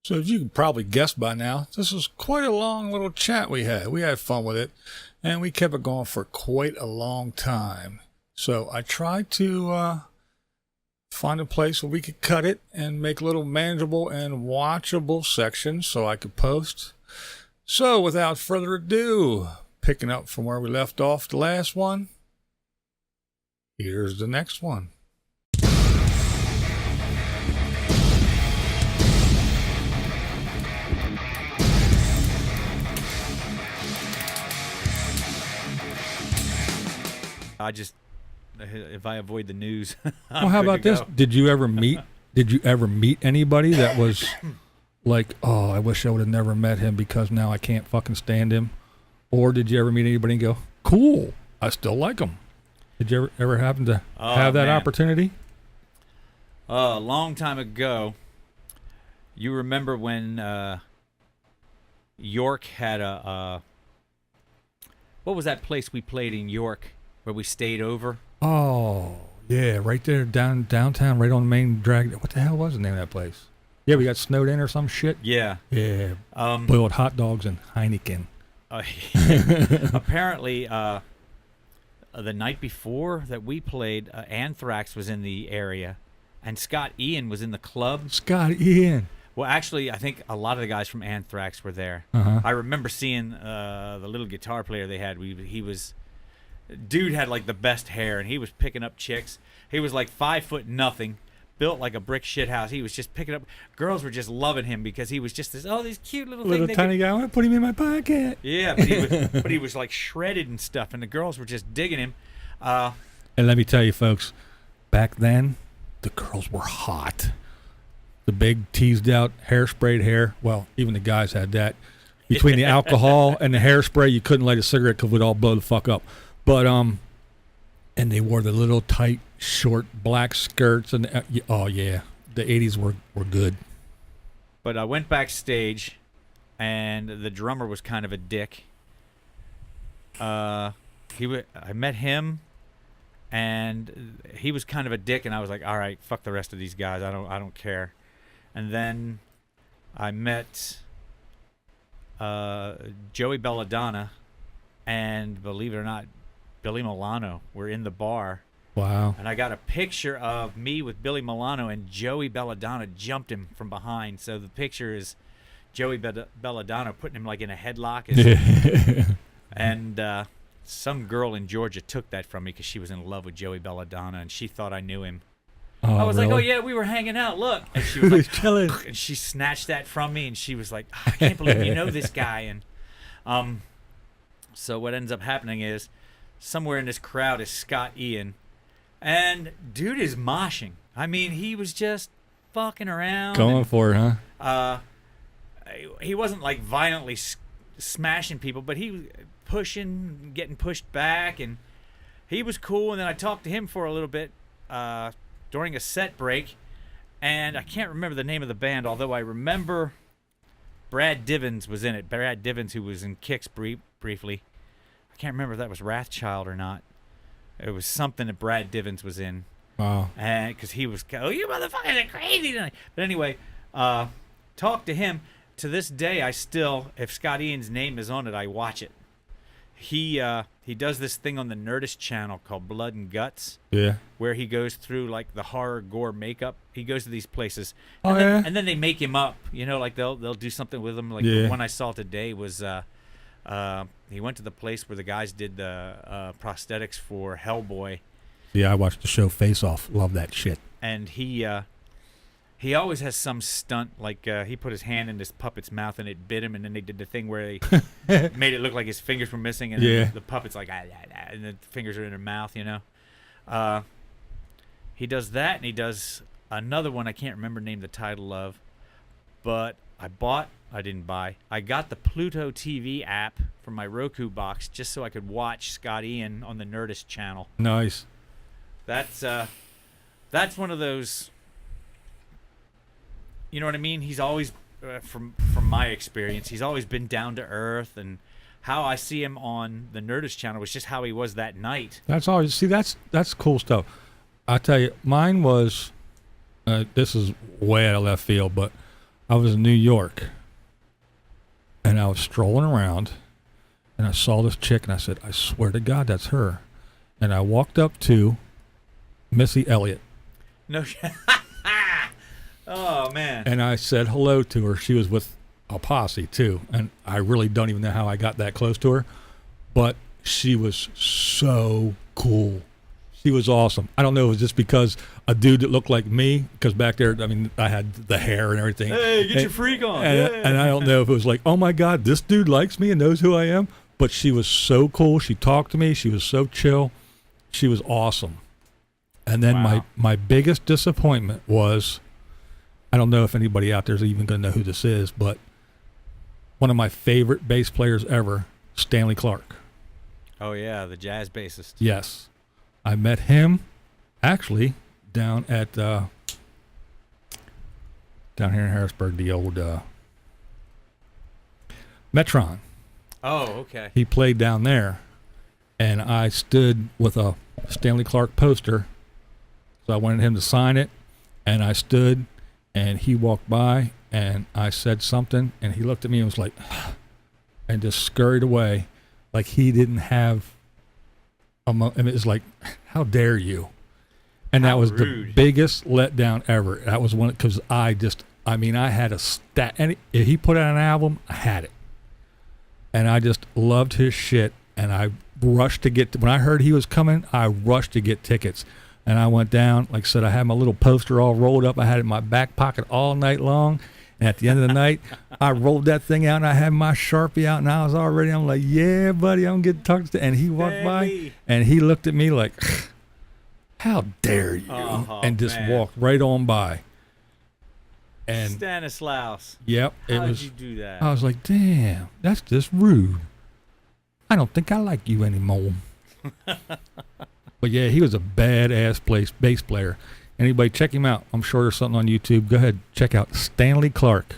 So as you can probably guess by now, this was quite a long little chat we had. We had fun with it, and we kept it going for quite a long time. So I tried to find a place where we could cut it and make little manageable and watchable sections so I could post. So without further ado, picking up from where we left off the last one, here's the next one. If I avoid the news. Well, how about this? Did you ever meet anybody that was like, oh, I wish I would have never met him because now I can't fucking stand him? Or did you ever meet anybody and go, cool, I still like him? Did you ever happen to have that opportunity? A long time ago, you remember when York had what was that place we played in York where we stayed over? Oh, yeah, right there downtown, right on the main drag. What the hell was the name of that place? Yeah, we got snowed in or some shit. Yeah. Yeah. Boiled hot dogs and Heineken. Apparently, the night before that we played, Anthrax was in the area, and Scott Ian was in the club. Scott Ian. Well, actually, I think a lot of the guys from Anthrax were there. Uh-huh. I remember seeing the little guitar player they had. Dude had like the best hair, and he was picking up chicks. He was like 5'0", built like a brick shit house. He was just picking up. Girls were just loving him because he was just this cute little tiny guy. I want to put him in my pocket. Yeah, but he was like shredded and stuff, and the girls were just digging him. And let me tell you, folks, back then the girls were hot. The big teased out hairsprayed hair. Well, even the guys had that. Between the alcohol and the hairspray, you couldn't light a cigarette because we'd all blow the fuck up. But and they wore the little tight, short black skirts, and oh yeah, the '80s were good. But I went backstage, and the drummer was kind of a dick. I met him, and he was kind of a dick, and I was like, all right, fuck the rest of these guys. I don't care. And then I met Joey Belladonna, and believe it or not, Billy Milano were in the bar. Wow. And I got a picture of me with Billy Milano, and Joey Belladonna jumped him from behind. So the picture is Joey Belladonna putting him like in a headlock. And some girl in Georgia took that from me because she was in love with Joey Belladonna, and she thought I knew him. Oh, I was really? like, oh, yeah, we were hanging out. Look. And she was like, chilling. And she snatched that from me, and she was like, I can't believe you know this guy. And so what ends up happening is somewhere in this crowd is Scott Ian, and dude is moshing. I mean, he was just fucking around. Going for it, huh? He wasn't like violently smashing people, but he was pushing, getting pushed back, and he was cool. And then I talked to him for a little bit during a set break, and I can't remember the name of the band, although I remember Brad Divins was in it. Brad Divins, who was in Kicks briefly. I can't remember if that was Wrathchild or not. It was something that Brad Divins was in. Wow. And because he was, oh, you motherfuckers are crazy tonight. But anyway, talk to him. To this day, I still, if Scott Ian's name is on it, I watch it. He does this thing on the Nerdist channel called Blood and Guts. Yeah. Where he goes through like the horror gore makeup. He goes to these places. And and then they make him up. You know, like they'll do something with him. Like the one I saw today was he went to the place where the guys did the prosthetics for Hellboy. Yeah, I watched the show Face Off. Love that shit. And he always has some stunt, like he put his hand in this puppet's mouth and it bit him, and then they did the thing where they made it look like his fingers were missing, and then the puppet's like, and the fingers are in her mouth, you know. He does that, and he does another one I can't remember the title of, but I got the Pluto TV app from my Roku box just so I could watch Scott Ian on the Nerdist channel. Nice. That's one of those, you know what I mean? He's always, from my experience, he's always been down to earth, and how I see him on the Nerdist channel was just how he was that night. That's always, see, that's cool stuff. I tell you, mine was, this is way out of left field, but I was in New York, and I was strolling around, and I saw this chick, and I said, I swear to God, that's her. And I walked up to Missy Elliott. No shit. Oh, man. And I said hello to her. She was with a posse, too. And I really don't even know how I got that close to her. But she was so cool. She was awesome. I don't know if it was just because a dude that looked like me, because back there, I mean, I had the hair and everything. Hey, get your freak on. And I don't know if it was like, oh, my God, this dude likes me and knows who I am. But she was so cool. She talked to me. She was so chill. She was awesome. And then my biggest disappointment was, I don't know if anybody out there is even going to know who this is, but one of my favorite bass players ever, Stanley Clarke. Oh, yeah, the jazz bassist. Yes. I met him actually down at down here in Harrisburg, the old Metron. Oh, okay. He played down there, and I stood with a Stanley Clarke poster. So I wanted him to sign it, and I stood, and he walked by, and I said something, and he looked at me and was like, and just scurried away like he didn't have I mean, it was like, how dare you? And that was rude. The biggest letdown ever. That was one, because I had a stat. And if he put out an album, I had it. And I just loved his shit. And I rushed to get, when I heard he was coming, I rushed to get tickets. And I went down, like I said, I had my little poster all rolled up. I had it in my back pocket all night long. And at the end of the night, I rolled that thing out, and I had my Sharpie out, and I'm like, yeah, buddy, I'm getting talked to. And he walked by, and he looked at me like, how dare you? And just walked right on by. And Stanislaus. Yep. How did you do that? I was like, damn, that's just rude. I don't think I like you anymore. But yeah, he was a badass bass player. Anybody, check him out. I'm sure there's something on YouTube. Go ahead, check out Stanley Clarke.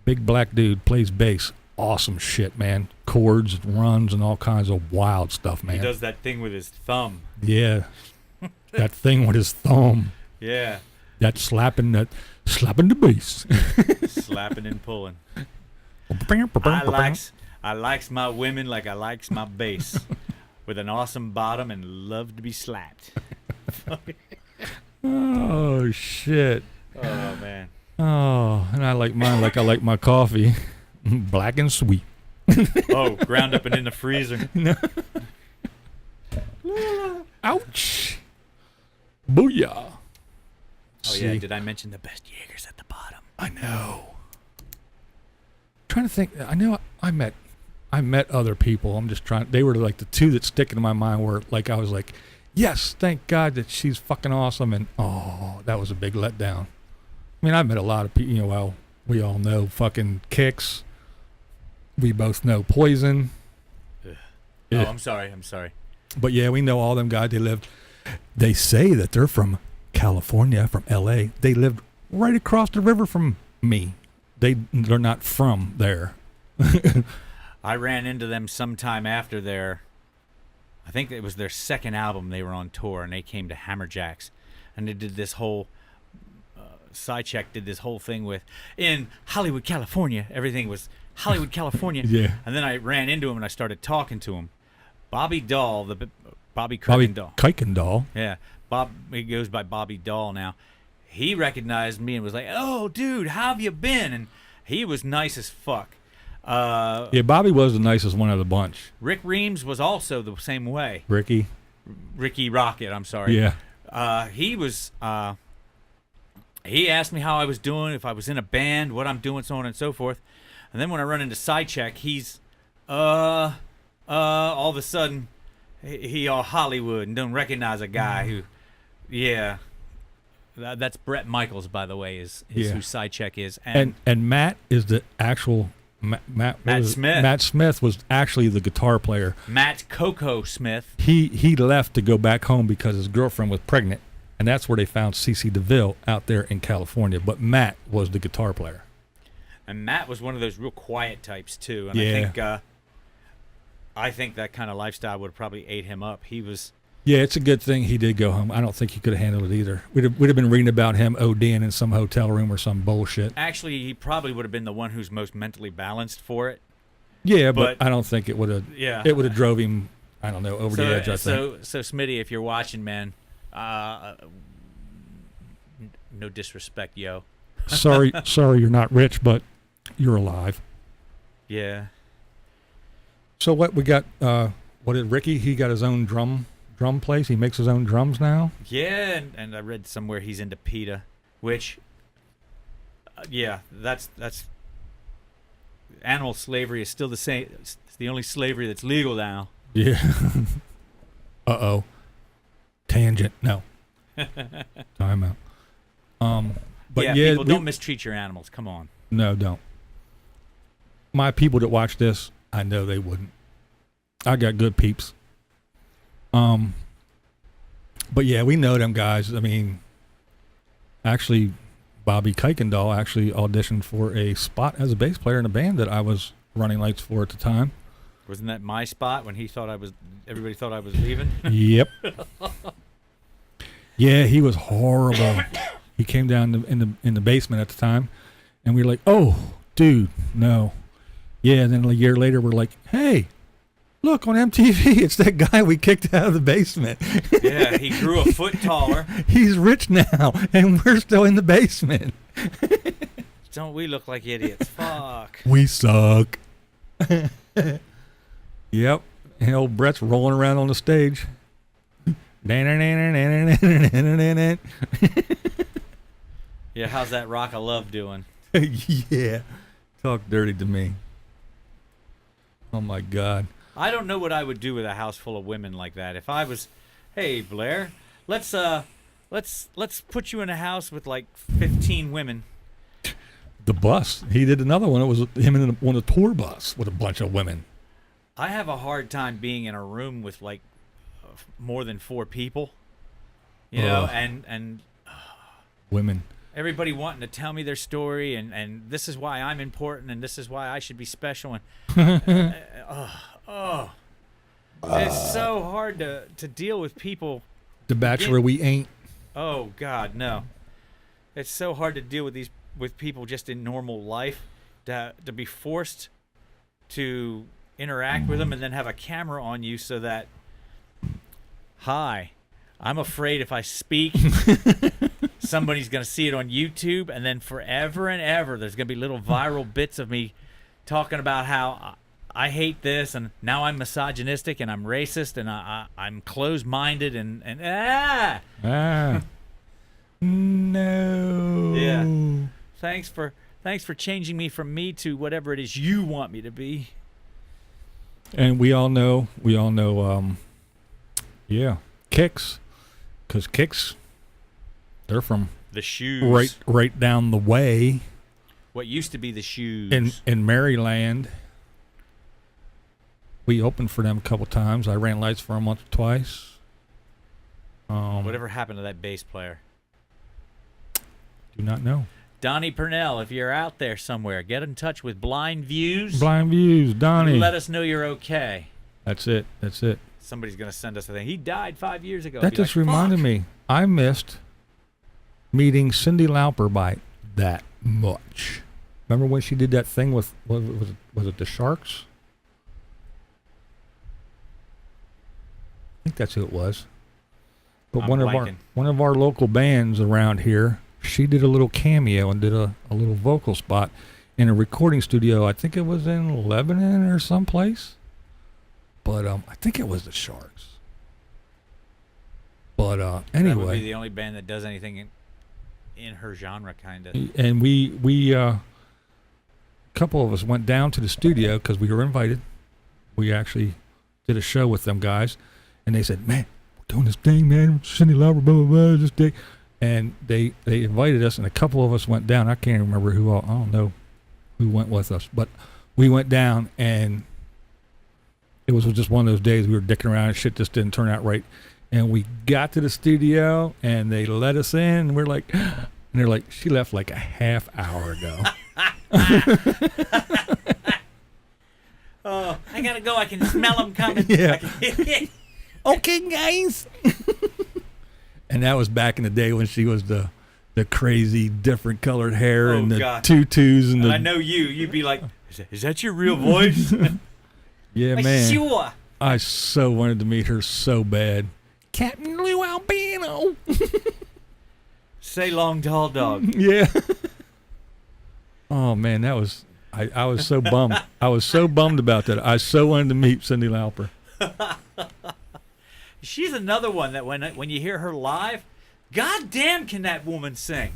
Big black dude, plays bass. Awesome shit, man. Chords, runs, and all kinds of wild stuff, man. He does that thing with his thumb. Yeah. That thing with his thumb. Yeah. Slapping the bass. Slapping and pulling. I likes my women like I likes my bass. With an awesome bottom and love to be slapped. Oh, shit. Oh, man. Oh, and I like mine like I like my coffee. Black and sweet. Oh, ground up and in the freezer. Ouch. Booyah. Oh, yeah, did I mention the best Jaegers at the bottom? I know. Trying to think. I know I met other people. I'm just trying. They were like the two that stick in my mind where like I was like, yes, thank God that she's fucking awesome. And oh, that was a big letdown. I mean, I've met a lot of people, well, we all know fucking Kicks. We both know Poison. Oh, I'm sorry. But yeah, we know all them guys. They say that they're from California, from LA. They lived right across the river from me. They're not from there. I ran into them sometime after I think it was their second album. They were on tour, and they came to Hammerjacks, and they did this whole Sidecheck did this whole thing with in Hollywood, California. Everything was Hollywood, California. Yeah. And then I ran into him and I started talking to him. Bobby Dahl, Bobby Kuykendall. Yeah. He goes by Bobby Dahl now. He recognized me and was like, "Oh, dude, how have you been?" And he was nice as fuck. Yeah, Bobby was the nicest one of the bunch. Rick Reams was also the same way. Ricky Rocket, I'm sorry. Yeah. He was. He asked me how I was doing, if I was in a band, what I'm doing, so on and so forth. And then when I run into Sidecheck, he's all of a sudden he all Hollywood and don't recognize a guy who, yeah. That's Brett Michaels, by the way, is who Sidecheck is. And Matt is the actual Matt Smith. Matt Smith was actually the guitar player. Matt Coco Smith. He left to go back home because his girlfriend was pregnant, and that's where they found CeCe DeVille out there in California. But Matt was the guitar player. And Matt was one of those real quiet types too. And I think that kind of lifestyle would have probably ate him up. He was. Yeah, it's a good thing he did go home. I don't think he could have handled it either. We'd have been reading about him ODing in some hotel room or some bullshit. Actually, he probably would have been the one who's most mentally balanced for it. Yeah, but I don't think it would have. Yeah, it would have drove him. I don't know, over the edge. I think. So Smitty, if you're watching, man, no disrespect, yo. sorry, you're not rich, but you're alive. Yeah. So what we got? What did Ricky? He got his own drum place. He makes his own drums now. Yeah, and I read somewhere he's into PETA, which, yeah, that's animal slavery is still the same. It's the only slavery that's legal now. Yeah. Uh-oh. Tangent. No. Time out. But yeah, people, don't mistreat your animals. Come on. No, don't. My people that watch this, I know they wouldn't. I got good peeps. But yeah, we know them guys. I mean, actually, Bobby Kuykendall actually auditioned for a spot as a bass player in a band that I was running lights for at the time. Wasn't that my spot when everybody thought I was leaving? Yep. Yeah, he was horrible. He came down in the basement at the time, and we were like, "Oh, dude, no." Yeah, and then a year later, we're like, "Hey, look on MTV, it's that guy we kicked out of the basement." Yeah, he grew a foot taller. He's rich now, and we're still in the basement. Don't we look like idiots? Fuck. We suck. Yep. And old Brett's rolling around on the stage. Yeah, how's that Rock of Love doing? Yeah. Talk dirty to me. Oh my God. I don't know what I would do with a house full of women like that. If I was, hey Blair, let's put you in a house with like 15 women. The bus. He did another one. It was him on a tour bus with a bunch of women. I have a hard time being in a room with like more than 4 people. You know, and women. Everybody wanting to tell me their story, and this is why I'm important, and this is why I should be special. And it's so hard to deal with people. The Bachelor, we ain't. Oh God, no! It's so hard to deal with people just in normal life. To be forced to interact with them and then have a camera on you so that, hi, I'm afraid if I speak, somebody's going to see it on YouTube, and then forever and ever there's going to be little viral bits of me talking about how I hate this, and now I'm misogynistic, and I'm racist, and I'm closed-minded, and no. Yeah. Thanks for changing me from me to whatever it is you want me to be. And we all know, Kicks, because Kicks, they're from the Shoes, right down the way. What used to be the Shoes in Maryland. We opened for them a couple times. I ran lights for them once or twice. Whatever happened to that bass player? Do not know. Donnie Purnell, if you're out there somewhere, get in touch with Blind Views. Blind Views, Donnie. Let us know you're okay. That's it. Somebody's going to send us a thing. He died 5 years ago. That just reminded me. I missed meeting Cyndi Lauper by that much. Remember when she did that thing with, was it the Sharks? I think that's who it was. But one of our local bands around here, she did a little cameo and did a little vocal spot in a recording studio. I think it was in Lebanon or someplace. But I think it was the Sharks. But anyway, that would be the only band that does anything in her genre, kind of. And we a couple of us went down to the studio because we were invited. We actually did a show with them guys, and they said, "Man, we're doing this thing, man. Cyndi Lauper, blah blah blah, this day." And they invited us, and a couple of us went down. I can't remember who. I don't know who went with us, but we went down, and it was just one of those days we were dicking around and shit just didn't turn out right. And we got to the studio, and they let us in, and we're like, and they're like, she left like a half hour ago. Oh, I gotta go. I can smell them coming. Yeah. Okay, guys. And that was back in the day when she was the crazy different colored hair and the tutus and I know you'd be like, is that your real voice? Yeah, man. Sure. I so wanted to meet her so bad. Captain Lou Albino. Say long tall dog. Yeah. Oh man, that was I was so bummed. I was so bummed about that. I so wanted to meet Cyndi Lauper. She's another one that when you hear her live, goddamn, can that woman sing?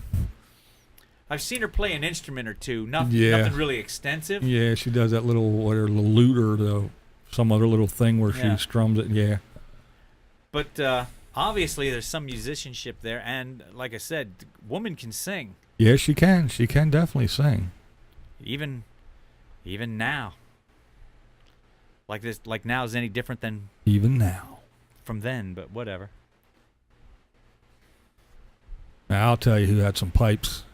I've seen her play an instrument or two. Nothing really extensive. Yeah, she does that little lute or some other little thing where she strums it. Yeah. But obviously, there's some musicianship there, and like I said, woman can sing. Yeah, she can. She can definitely sing. Even now. Like now is any different than even now from then, but whatever. Now I'll tell you who had some pipes.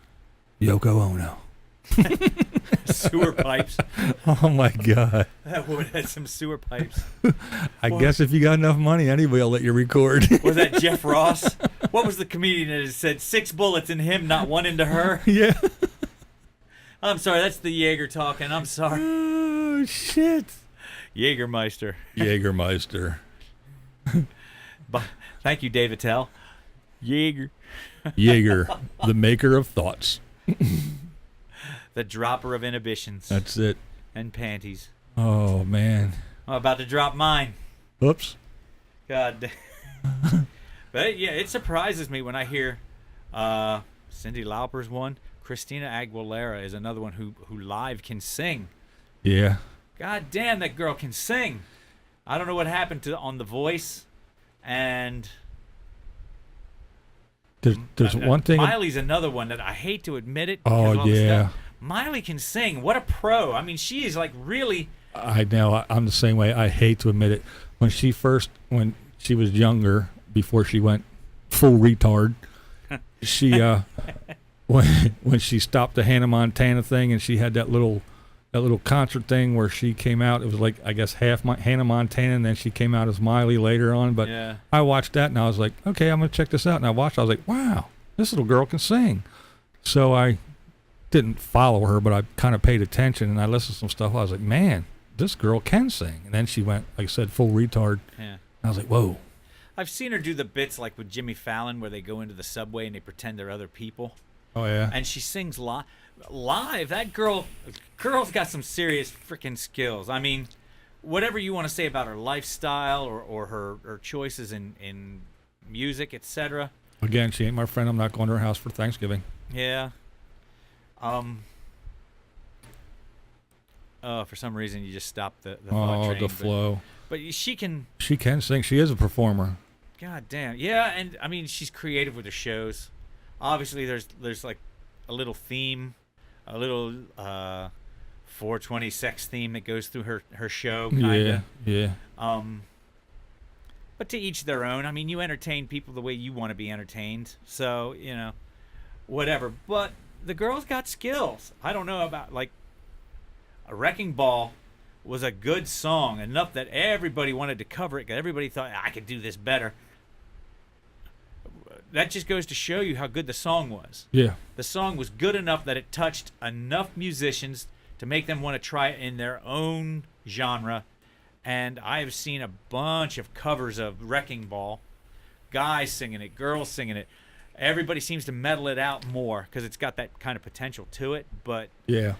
Yoko Ono. Sewer pipes. Oh my God. That woman had some sewer pipes. I guess if you got enough money, anybody will let you record. Was that Jeff Ross? What was the comedian that said 6 bullets in him, not one into her? Yeah. I'm sorry, that's the Jaeger talking. I'm sorry. Oh shit. Jägermeister. Jägermeister. Thank you, Dave Attell. Jaeger. Jaeger, the maker of thoughts. The dropper of inhibitions. That's it. And panties. Oh, man. I'm about to drop mine. Oops. God damn. But, yeah, it surprises me when I hear Cyndi Lauper's one. Christina Aguilera is another one who live can sing. Yeah. God damn, that girl can sing. I don't know what happened on The Voice. And there's one thing. Miley's another one that I hate to admit it. Oh, yeah. Miley can sing. What a pro. I mean, she is like really. I know. I'm the same way. I hate to admit it. When she was younger, before she went full retard, she when she stopped the Hannah Montana thing and she had that little concert thing where she came out, it was like, I guess, half Hannah Montana, and then she came out as Miley later on. But yeah. I watched that and I was like, okay, I'm gonna check this out. And I watched. I was like, wow, this little girl can sing. So I didn't follow her, but I kind of paid attention and I listened to some stuff. I was like, man, this girl can sing. And then she went, like I said, full retard. Yeah. I was like, whoa. I've seen her do the bits like with Jimmy Fallon where they go into the subway and they pretend they're other people. Oh, yeah. And she sings live. That girl's got some serious freaking skills. I mean, whatever you want to say about her lifestyle or her choices in music, etc. Again, she ain't my friend. I'm not going to her house for Thanksgiving. Yeah. For some reason you just stopped the thought train. The flow. But she can sing. She is a performer. God damn. Yeah, and I mean she's creative with her shows. Obviously there's like a little theme, a little 420 sex theme that goes through her show kinda. Yeah. But to each their own. I mean, you entertain people the way you want to be entertained. So, whatever. But the girl's got skills. I don't know about, like, A Wrecking Ball was a good song, enough that everybody wanted to cover it because everybody thought, I could do this better. That just goes to show you how good the song was. Yeah. The song was good enough that it touched enough musicians to make them want to try it in their own genre. And I have seen a bunch of covers of Wrecking Ball. Guys singing it, girls singing it. Everybody seems to metal it out more because it's got that kind of potential to it. But yeah,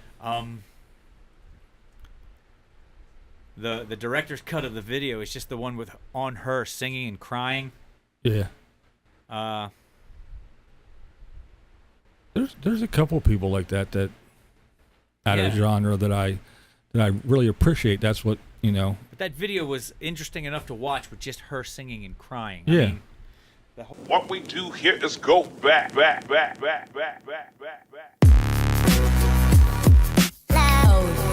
the director's cut of the video is just the one with on her singing and crying. Yeah. There's a couple people like that out of genre that I really appreciate. That's what But that video was interesting enough to watch with just her singing and crying. Yeah. I mean, what we do here is go back. Loud.